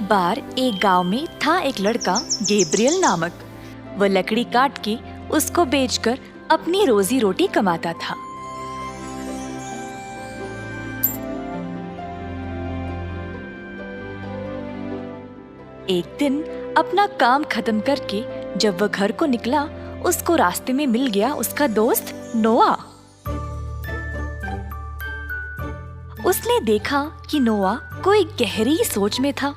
बार एक गांव में था एक लड़का गैब्रियल नामक। वह लकड़ी काट के उसको बेचकर अपनी रोजी रोटी कमाता था। एक दिन अपना काम खत्म करके जब वह घर को निकला, उसको रास्ते में मिल गया उसका दोस्त नोआ। उसने देखा कि नोआ कोई गहरी सोच में था।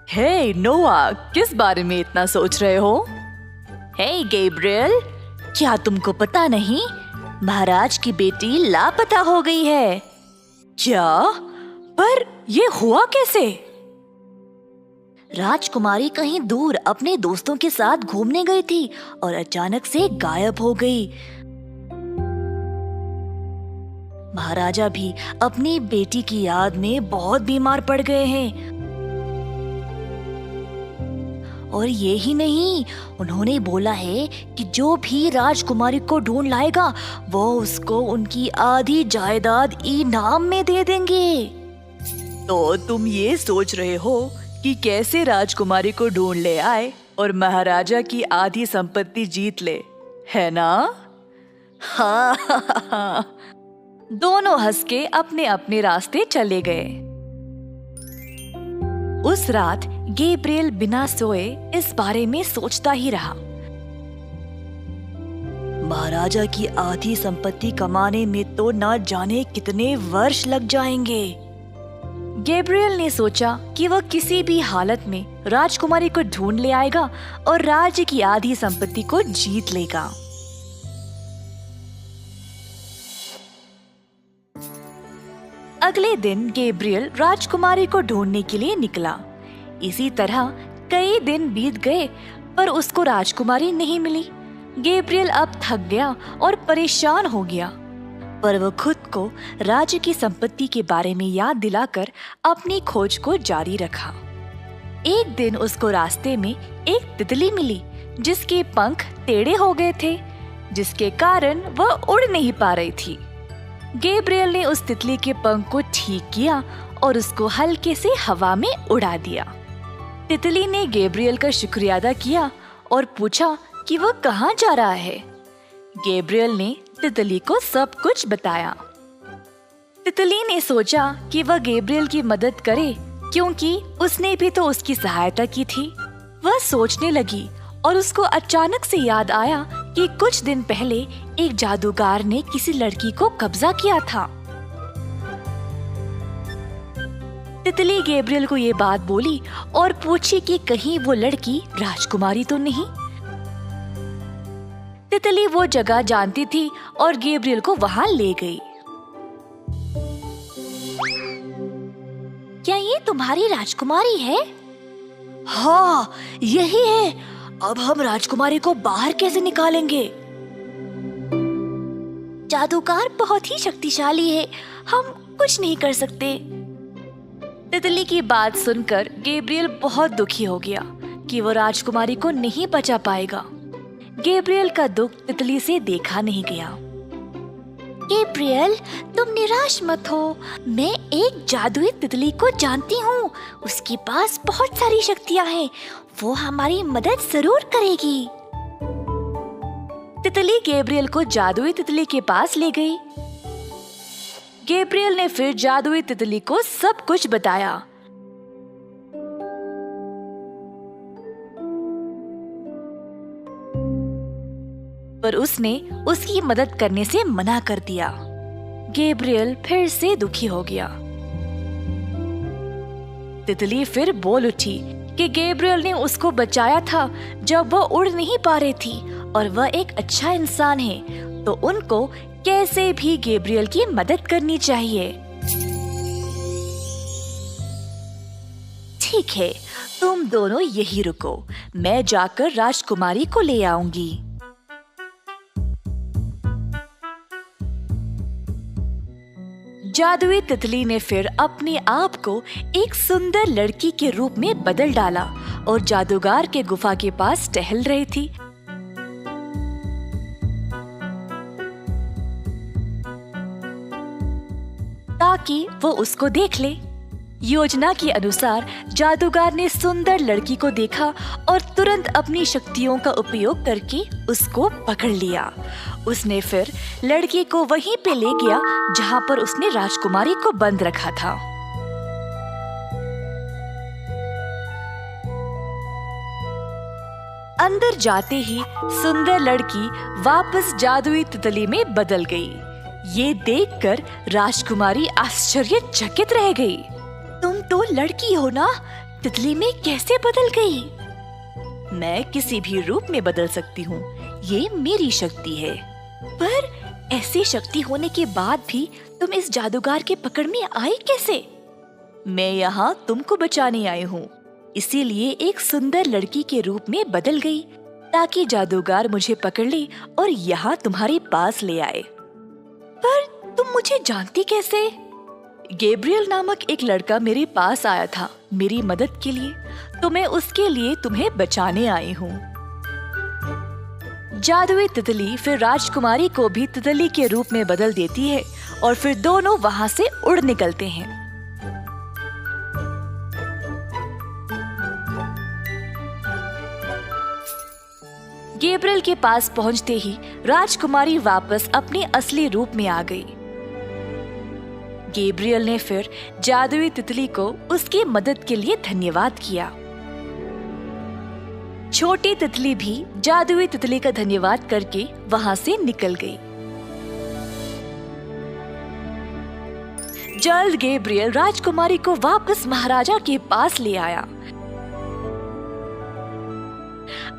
हे नोआ, किस बारे में इतना सोच रहे हो? हे गैब्रियल, क्या तुमको पता नहीं, महाराज की बेटी लापता हो गई है। क्या? पर ये हुआ कैसे? राजकुमारी कहीं दूर अपने दोस्तों के साथ घूमने गई थी और अचानक से गायब हो गई। महाराजा भी अपनी बेटी की याद में बहुत बीमार पड़ गए हैं। और ये ही नहीं, उन्होंने बोला है कि जो भी राजकुमारी को ढूंढ लाएगा वो उसको उनकी आधी जायदाद इनाम में दे देंगे। तो तुम ये सोच रहे हो कि कैसे राजकुमारी को ढूंढ ले आए और महाराजा की आधी संपत्ति जीत ले, है ना? हाँ। दोनों हंस के अपने अपने रास्ते चले गए। उस रात गैब्रियल बिना सोए इस बारे में सोचता ही रहा। महाराजा की आधी संपत्ति कमाने में तो न जाने कितने वर्ष लग जाएंगे। गैब्रियल ने सोचा कि वह किसी भी हालत में राजकुमारी को ढूंढ ले आएगा और राज्य की आधी संपत्ति को जीत लेगा। अगले दिन गैब्रियल राजकुमारी को ढूंढने के लिए निकला। इसी तरह कई दिन बीत गए पर उसको राजकुमारी नहीं मिली। गैब्रियल अब थक गया और परेशान हो गया, पर वह खुद को राज्य की संपत्ति के बारे में याद दिलाकर अपनी खोज को जारी रखा। एक दिन उसको रास्ते में एक तितली मिली जिसके पंख टेढ़े हो गए थे, जिसके कारण वह उड़ नहीं पा रही थी। गैब्रियल ने उस तितली के पंख को ठीक किया और उसको हल्के से हवा में उड़ा दिया। तितली ने गैब्रियल का शुक्रिया अदा किया और पूछा कि वह कहाँ जा रहा है। गैब्रियल ने तितली को सब कुछ बताया। तितली ने सोचा कि वह गैब्रियल की मदद करे क्योंकि उसने भी तो उसकी सहायता की थी। वह सोचने लगी और उसको अचानक से याद आया कि कुछ दिन पहले एक जादूगर ने किसी लड़की को कब्जा किया था। तितली गैब्रियल को ये बात बोली और पूछी कि कहीं वो लड़की राजकुमारी तो नहीं। तितली वो जगह जानती थी और गैब्रियल को वहां ले गई। क्या ये तुम्हारी राजकुमारी है? हाँ, यही है। अब हम राजकुमारी को बाहर कैसे निकालेंगे? जादूगर बहुत ही शक्तिशाली है, हम कुछ नहीं कर सकते। तितली की बात सुनकर गैब्रियल बहुत दुखी हो गया कि वो राजकुमारी को नहीं बचा पाएगा। गैब्रियल का दुख तितली से देखा नहीं गया। गैब्रियल, तुम निराश मत हो। मैं एक जादुई तितली को जानती हूँ। उसके पास बहुत सारी शक्तियाँ हैं। वो हमारी मदद जरूर करेगी। तितली गैब्रियल को जादुई तितली के पास ले गई। गैब्रियल ने फिर जादुई तितली को सब कुछ बताया। पर उसने उसकी मदद करने से मना कर दिया। गैब्रियल फिर से दुखी हो गया। तितली फिर बोल उठी कि गैब्रियल ने उसको बचाया था जब वह उड़ नहीं पा रही थी और वह एक अच्छा इंसान है, तो उनको कैसे भी गैब्रियल की मदद करनी चाहिए। ठीक है, तुम दोनों यही रुको, मैं जाकर राजकुमारी को ले आऊंगी। जादुई तितली ने फिर अपने आप को एक सुंदर लड़की के रूप में बदल डाला और जादूगर के गुफा के पास टहल रही थी। ताकि वो उसको देख ले। योजना के अनुसार जादूगर ने सुंदर लड़की को देखा और तुरंत अपनी शक्तियों का उपयोग करके उसको पकड़ लिया। उसने फिर लड़की को वहीं पे ले गया जहां पर उसने राजकुमारी को बंद रखा था। अंदर जाते ही सुंदर लड़की वापस जादुई तितली में बदल गई। ये देखकर राजकुमारी आश्चर्यचकित रह गई। तुम तो लड़की हो ना, तितली में कैसे बदल गई? मैं किसी भी रूप में बदल सकती हूँ, ये मेरी शक्ति है। पर ऐसी शक्ति होने के बाद भी तुम इस जादूगर के पकड़ में आई कैसे? मैं यहाँ तुमको बचाने आई हूँ, इसीलिए एक सुंदर लड़की के रूप में बदल गई ताकि जादूगर मुझे पकड़ ले और यहाँ तुम्हारे पास ले आए। पर तुम मुझे जानती कैसे? गैब्रियल नामक एक लड़का मेरे पास आया था मेरी मदद के लिए, तो मैं उसके लिए तुम्हें बचाने आई हूँ। जादुई तितली फिर राजकुमारी को भी तितली के रूप में बदल देती है और फिर दोनों वहाँ से उड़ निकलते हैं। गैब्रियल के पास पहुंचते ही राजकुमारी वापस अपने असली रूप में आ गई। गैब्रियल ने फिर जादुई तितली को उसकी मदद के लिए धन्यवाद किया। छोटी तितली भी जादुई तितली का धन्यवाद करके वहां से निकल गई। जल्द गैब्रियल राजकुमारी को वापस महाराजा के पास ले आया।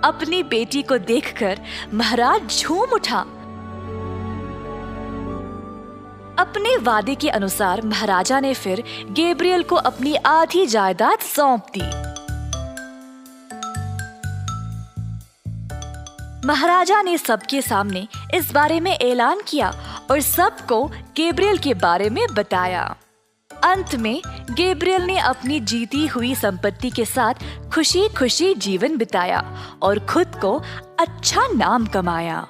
अपनी बेटी को देखकर महाराज झूम उठा। अपने वादे के अनुसार महाराजा ने फिर गैब्रियल को अपनी आधी जायदाद सौंप दी। महाराजा ने सबके सामने इस बारे में ऐलान किया और सबको गैब्रियल के बारे में बताया। अंत में गैब्रियल ने अपनी जीती हुई संपत्ति के साथ खुशी खुशी जीवन बिताया और खुद को अच्छा नाम कमाया।